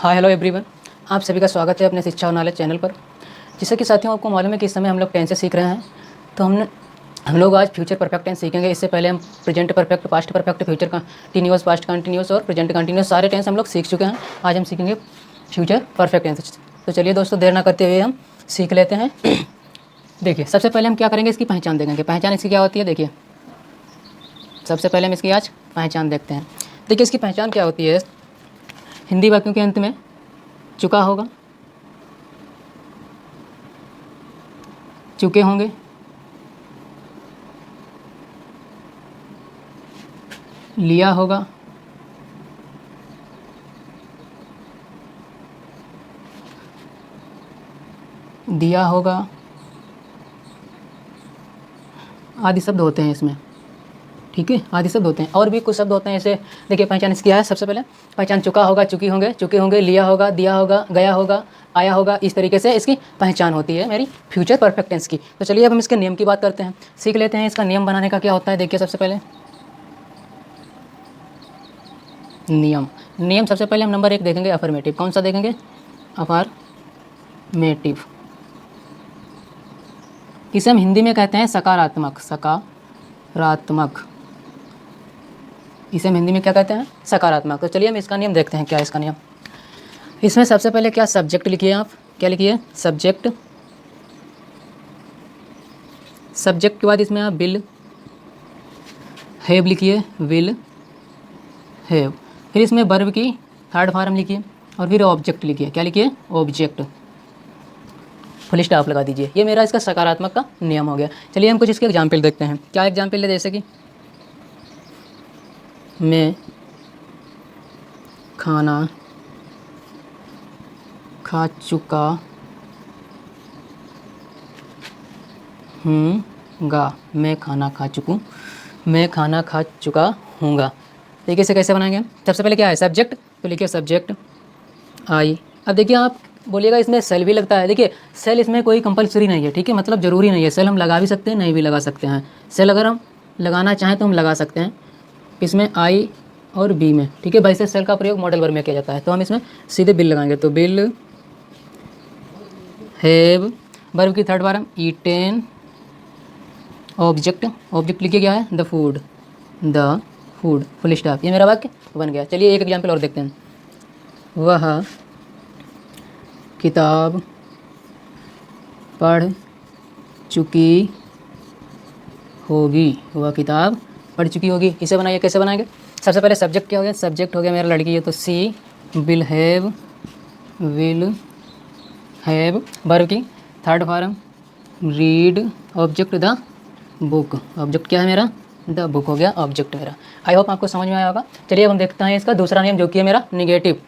Hi hello everyone, आप सभी का स्वागत है अपने शिक्षा और नॉलेज चैनल पर। जैसे कि साथियों आपको मालूम है कि इस समय हम लोग टेंस से सीख रहे हैं, तो हम लोग आज फ्यूचर परफेक्ट टेंस सीखेंगे। इससे पहले हम present perfect, past perfect, future continuous, past continuous और प्रेजेंट कंटिन्यूअस सारे टेंस हम लोग सीख चुके हैं। आज हम सीखेंगे फ्यूचर परफेक्ट टेंस। तो चलिए दोस्तों, देर ना करते हुए हम सीख लेते हैं। देखिए, सबसे पहले हम क्या करेंगे, इसकी पहचान देखेंगे। पहचान इसकी क्या होती है, देखिए सबसे पहले हम इसकी आज पहचान देखते हैं। देखिए इसकी पहचान क्या होती है, हिंदी वाक्यों के अंत में चुका होगा, चुके होंगे, लिया होगा, दिया होगा आदि शब्द होते हैं इसमें। ठीक है, आदि शब्द होते हैं। और भी कुछ शब्द होते हैं ऐसे। देखिए पहचान इसकी है, सबसे पहले पहचान चुका होगा, चुकी होंगे, चुके होंगे, लिया होगा, दिया होगा, गया होगा, आया होगा। इस तरीके से इसकी पहचान होती है मेरी फ्यूचर परफेक्ट टेंस की। तो चलिए अब हम इसके नियम की बात करते हैं, सीख लेते हैं इसका नियम बनाने का क्या होता है। देखिए सबसे पहले नियम सबसे पहले हम नंबर 1 देखेंगे, अफर्मेटिव। कौन सा देखेंगे, अफर्मेटिव। इसे हम हिंदी में कहते हैं सकारात्मक। सकारात्मक, इसे हम हिंदी में क्या कहते हैं, सकारात्मक। तो चलिए हम इसका नियम देखते हैं, क्या है इसका नियम। इसमें सबसे पहले क्या, सब्जेक्ट लिखिए। आप क्या लिखिए, सब्जेक्ट। सब्जेक्ट के बाद इसमें आप विल हैव लिखिए, विल हैव। फिर इसमें वर्ब की थर्ड फॉर्म लिखिए और फिर ऑब्जेक्ट लिखिए। क्या लिखिए, ऑब्जेक्ट। फुल स्टॉप लगा दीजिए। ये मेरा इसका सकारात्मक का नियम हो गया। चलिए हम कुछ इसके एग्जाम्पल देखते हैं। क्या एग्जाम्पल है, जैसे कि मैं खाना खा चुका हूँगा, मैं खाना खा चुकूँ, मैं खाना खा चुका हूँगा। देखिए इसे कैसे बनाएंगे। सबसे पहले क्या है, सब्जेक्ट। तो लिखिए सब्जेक्ट आई। अब देखिए आप बोलिएगा इसमें सेल भी लगता है। देखिए सेल इसमें कोई कंपलसरी नहीं है, ठीक है, मतलब ज़रूरी नहीं है। सेल हम लगा भी सकते हैं, नहीं भी लगा सकते हैं। सेल अगर हम लगाना चाहें तो हम लगा सकते हैं, इसमें आई और बी में, ठीक है। वैसे सेल का प्रयोग मॉडल वर्ब में किया जाता है, तो हम इसमें सीधे बिल लगाएंगे। तो बिल हैव, वर्ब की third form eaten, object. Object लिखिए क्या है, the food, the food, full stop. ये मेरा वाक्य बन गया। चलिए एक एग्जाम्पल और देखते हैं। वह किताब पढ़ चुकी होगी, वह किताब पढ़ चुकी होगी। इसे बनाइए, कैसे बनाएंगे। सबसे पहले सब्जेक्ट क्या हो गया, सब्जेक्ट हो गया मेरा लड़की है, तो she will have, will have. Verb की third form read, object the book. Object क्या है मेरा, द बुक हो गया ऑब्जेक्ट मेरा। आई होप आपको समझ में आया होगा। चलिए अब हम देखते हैं इसका दूसरा नियम, जो कि है मेरा निगेटिव।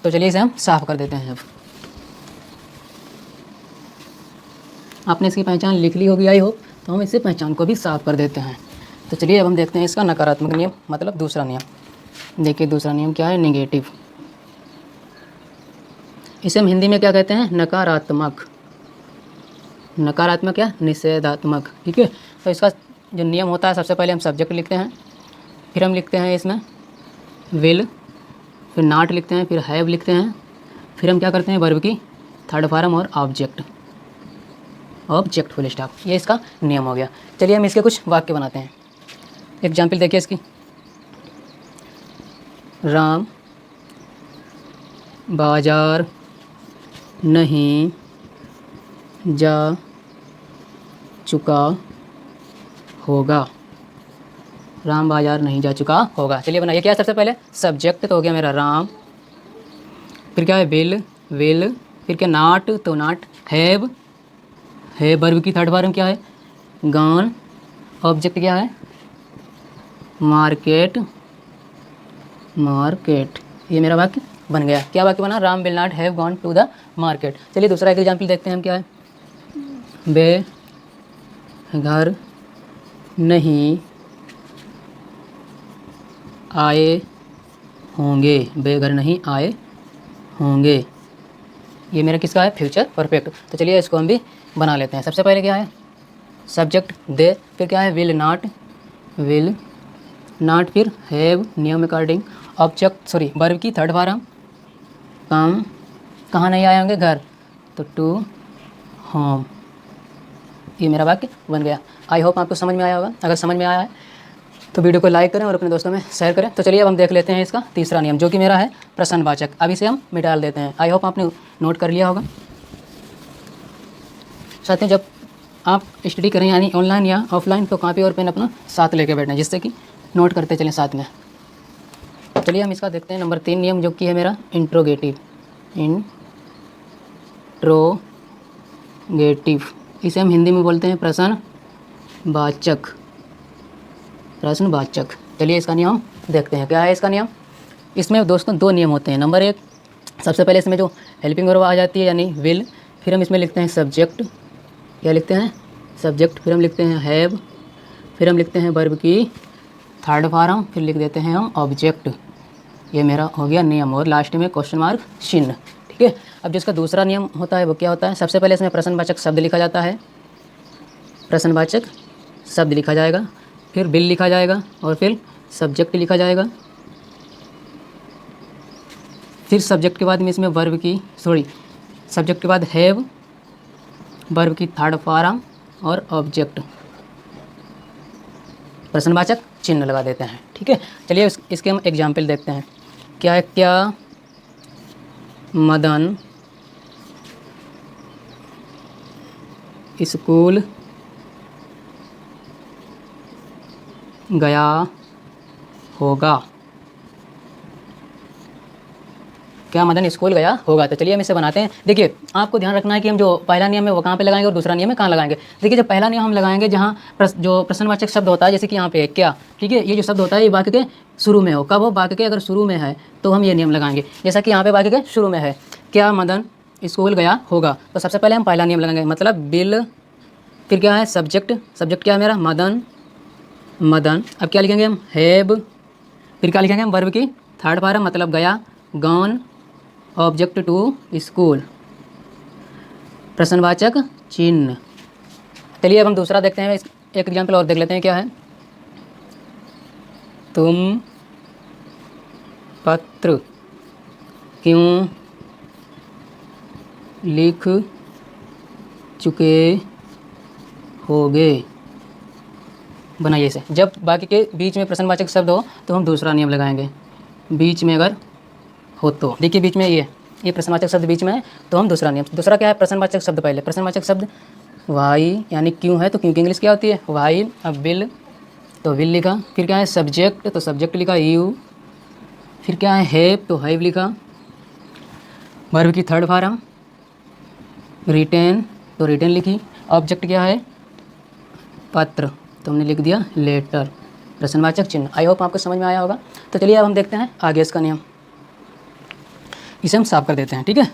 तो चलिए इसे हम साफ कर देते हैं। अब आपने इसकी पहचान लिख ली होगी आई होप, तो हम इससे पहचान को भी साफ कर देते हैं। तो चलिए अब हम देखते हैं इसका नकारात्मक नियम, मतलब दूसरा नियम। देखिए दूसरा नियम क्या है, निगेटिव। इसे हम हिंदी में क्या कहते हैं, नकारात्मक। नकारात्मक या निषेधात्मक, ठीक है। तो इसका जो नियम होता है, सबसे पहले हम सब्जेक्ट लिखते हैं, फिर हम लिखते हैं इसमें विल, फिर नॉट लिखते हैं, फिर हैव लिखते हैं, फिर हम क्या करते हैं, वर्ब की थर्ड फॉर्म और ऑब्जेक्ट, ऑब्जेक्ट फुल स्टॉप। ये इसका नियम हो गया। चलिए हम इसके कुछ वाक्य बनाते हैं। एग्जाम्पल देखिए इसकी। राम बाजार नहीं जा चुका होगा, राम बाजार नहीं जा चुका होगा। चलिए बनाइए, क्या है सबसे पहले सब्जेक्ट, तो हो गया मेरा राम, फिर क्या है विल, विल, फिर क्या नॉट, तो नॉट, हैव, है वर्ब की थर्ड फॉर्म क्या है, गॉन, ऑब्जेक्ट क्या है, मार्केट, मार्केट। ये मेरा वाक्य बन गया। क्या वाक्य बना, Ram will not have gone to the market. चलिए दूसरा एक एग्जाम्पल देखते हैं हम, क्या है, वे घर नहीं आए होंगे, वे घर नहीं आए होंगे। ये मेरा किसका है, फ्यूचर परफेक्ट। तो चलिए इसको हम भी बना लेते हैं। सबसे पहले क्या है, सब्जेक्ट दे, फिर क्या है विल नॉट, विल नॉट, फिर हैव नियम अकॉर्डिंग, ऑब्जेक्ट वर्ब की थर्ड फॉर्म कम, कहाँ नहीं आए होंगे, घर, तो टू होम। ये मेरा वाक्य बन गया। आई होप आपको समझ में आया होगा। अगर समझ में आया है तो वीडियो को लाइक करें और अपने दोस्तों में शेयर करें। तो चलिए अब हम देख लेते हैं इसका तीसरा नियम, जो कि मेरा है प्रश्नवाचक। अब इसे हम मिटा देते हैं। आई होप आपने नोट कर लिया होगा। साथियों, जब आप स्टडी करें यानी ऑनलाइन या ऑफलाइन, तो कॉपी और पेन अपना साथ लेके बैठना, जिससे कि नोट करते चलें साथ में। चलिए हम इसका देखते हैं नंबर 3 नियम, जो कि है मेरा इंट्रोगेटिव। इंट्रोगेटिव, इसे हम हिंदी में बोलते हैं प्रश्नवाचक। प्रश्नवाचक। चलिए इसका नियम देखते हैं। क्या है इसका नियम? इसमें दोस्तों 2 नियम होते हैं। नंबर 1, सबसे पहले इसमें जो हेल्पिंग वर्ब आ जाती है यानी विल, फिर हम इसमें लिखते हैं सब्जेक्ट। क्या लिखते हैं? सब्जेक्ट। फिर हम लिखते हैं हैव, फिर हम लिखते हैं वर्ब की थर्ड फॉर्म, फिर लिख देते हैं हम ऑब्जेक्ट। ये मेरा हो गया नियम, और लास्ट में क्वेश्चन मार्क चिन्ह। ठीक है। अब जिसका दूसरा नियम होता है वो क्या होता है? सबसे पहले इसमें प्रश्नवाचक शब्द लिखा जाता है। प्रश्नवाचक शब्द लिखा जाएगा, फिर विल लिखा जाएगा, और फिर सब्जेक्ट लिखा जाएगा। फिर सब्जेक्ट के बाद में इसमें वर्ब की सब्जेक्ट के बाद हैव, वर्ब की थर्ड फॉर्म और ऑब्जेक्ट, प्रश्नवाचक चिन्ह लगा देते हैं। ठीक है। चलिए इसके हम एग्जाम्पल देखते हैं। क्या है? क्या मदन स्कूल गया होगा? क्या मदन स्कूल गया होगा? तो चलिए हम इसे बनाते हैं। देखिए, आपको ध्यान रखना है कि हम जो पहला नियम है वो कहाँ पे लगाएंगे और दूसरा नियम है कहाँ लगाएंगे। देखिए, जब पहला नियम हम लगाएंगे जहाँ जो प्रश्नवाचक शब्द होता है, जैसे कि यहाँ पे क्या, ठीक है, ये जो शब्द होता है ये वाक्य के शुरू में हो। कब हो? वाक्य के अगर शुरू में है तो हम ये नियम लगाएंगे। जैसा कि यहाँ पे वाक्य के शुरू में है, क्या मदन स्कूल गया होगा, तो सबसे पहले हम पहला नियम लगाएंगे, मतलब बिल। फिर क्या है? सब्जेक्ट। सब्जेक्ट क्या है मेरा? मदन। अब क्या लिखेंगे हम? हैव। फिर क्या लिखेंगे हम? वर्ब की थर्ड फॉर्म, मतलब गया, गॉन। ऑब्जेक्ट टू स्कूल, प्रश्नवाचक चिन्ह। चलिए अब हम दूसरा देखते हैं। एक एग्जाम्पल और देख लेते हैं। क्या है? तुम पत्र क्यों लिख चुके होगे? बनाइए इसे। जब बाकी के बीच में प्रश्नवाचक शब्द हो तो हम दूसरा नियम लगाएंगे। बीच में अगर हो तो, देखिए बीच में ये प्रश्नवाचक शब्द बीच में है तो हम दूसरा नियम। दूसरा क्या है? प्रश्नवाचक शब्द पहले। प्रश्नवाचक शब्द वाई यानी क्यों है, तो क्यों की इंग्लिश क्या होती है? वाई। अब विल, तो विल लिखा। फिर क्या है? सब्जेक्ट, तो सब्जेक्ट लिखा यू। फिर क्या है? हैव, तो हैव लिखा। वर्ब की थर्ड फॉर्म रिटेन, तो रिटेन लिखी। ऑब्जेक्ट क्या है? पत्र, तो हमने लिख दिया लेटर, प्रश्नवाचक चिन्ह। आई होप आपको समझ में आया होगा। तो चलिए अब हम देखते हैं आगे इसका नियम। इसे हम साफ कर देते हैं। ठीक है।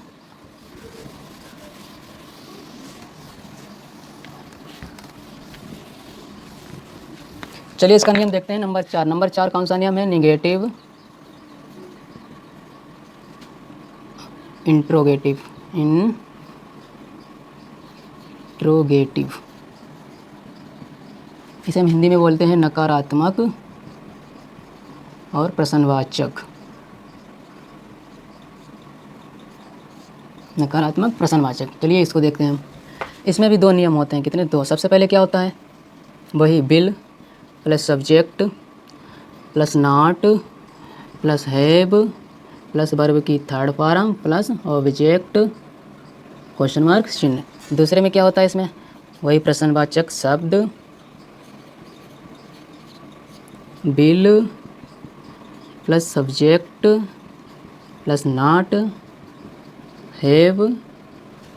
चलिए इसका नियम देखते हैं। नंबर 4। नंबर 4 कौन सा नियम है? Negative interrogative. इसे हम हिंदी में बोलते हैं नकारात्मक और प्रश्नवाचक। नकारात्मक प्रश्नवाचक। चलिए इसको देखते हैं हम। इसमें भी 2 नियम होते हैं। कितने? 2। सबसे पहले क्या होता है? वही will plus subject plus not plus have plus verb की third form plus object question mark चिन्ह। दूसरे में क्या होता है? इसमें वही प्रश्नवाचक शब्द will plus subject plus not have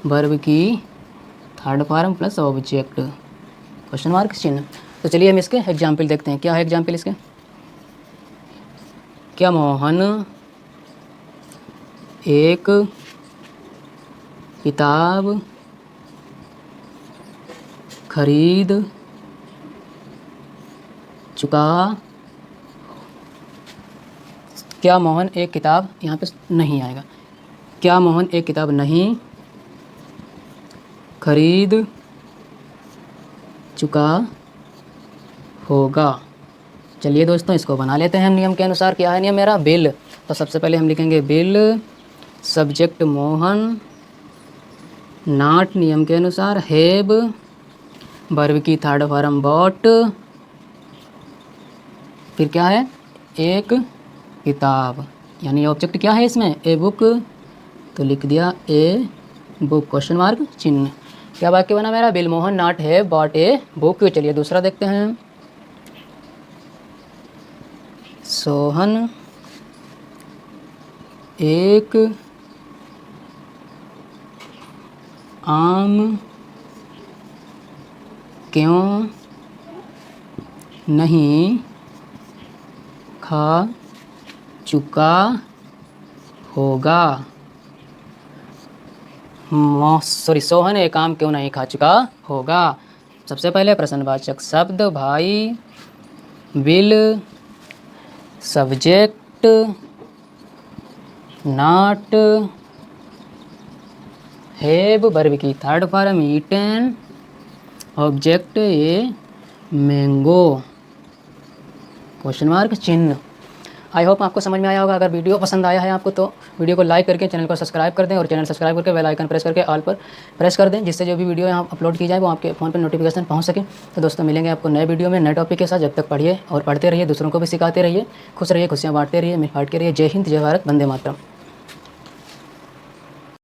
verb की third form plus object question mark चिन्ह। तो चलिए हम इसके एग्जाम्पल देखते हैं। क्या है एग्जाम्पल इसके? क्या मोहन एक किताब खरीद चुका? क्या मोहन एक किताब, यहाँ पे नहीं आएगा। क्या मोहन एक किताब नहीं खरीद चुका होगा? चलिए दोस्तों इसको बना लेते हैं हम नियम के अनुसार। क्या है नियम मेरा? बिल। तो सबसे पहले हम लिखेंगे बिल सब्जेक्ट मोहन, नॉट नियम के अनुसार, हैव वर्ब की थर्ड फॉर्म बॉट, फिर क्या है, एक किताब, यानी ऑब्जेक्ट क्या है इसमें, ए बुक, तो लिख दिया ए बुक क्वेश्चन मार्क चिन्ह। क्या वाक्य बना मेरा, bill Mohan not have bought a book. चलिए दूसरा देखते हैं, सोहन एक आम क्यों नहीं खा चुका होगा। सोहन एक आम क्यों नहीं खा चुका होगा। सबसे पहले प्रश्नवाचक शब्द why, will, subject not, have verb की third form eaten, object a mango question mark चिन्ह। आई होप आपको समझ में आया होगा। अगर वीडियो पसंद आया है आपको तो वीडियो को लाइक करके चैनल को सब्सक्राइब कर दें और चैनल सब्सक्राइब करके बेल आइकन प्रेस करके ऑल पर प्रेस कर दें, जिससे जो भी वीडियो यहाँ अपलोड की जाए वो आपके फ़ोन पर नोटिफिकेशन पहुँच सके। तो दोस्तों मिलेंगे आपको नए वीडियो में नए टॉपिक के साथ। जब तक पढ़िए और पढ़ते रहिए, दूसरों को भी सिखाते रहिए, खुश रहिए, खुशियाँ बांटते रहिए, मिल बांट के रहिए। जय हिंद, जय भारत, वंदे मातरम।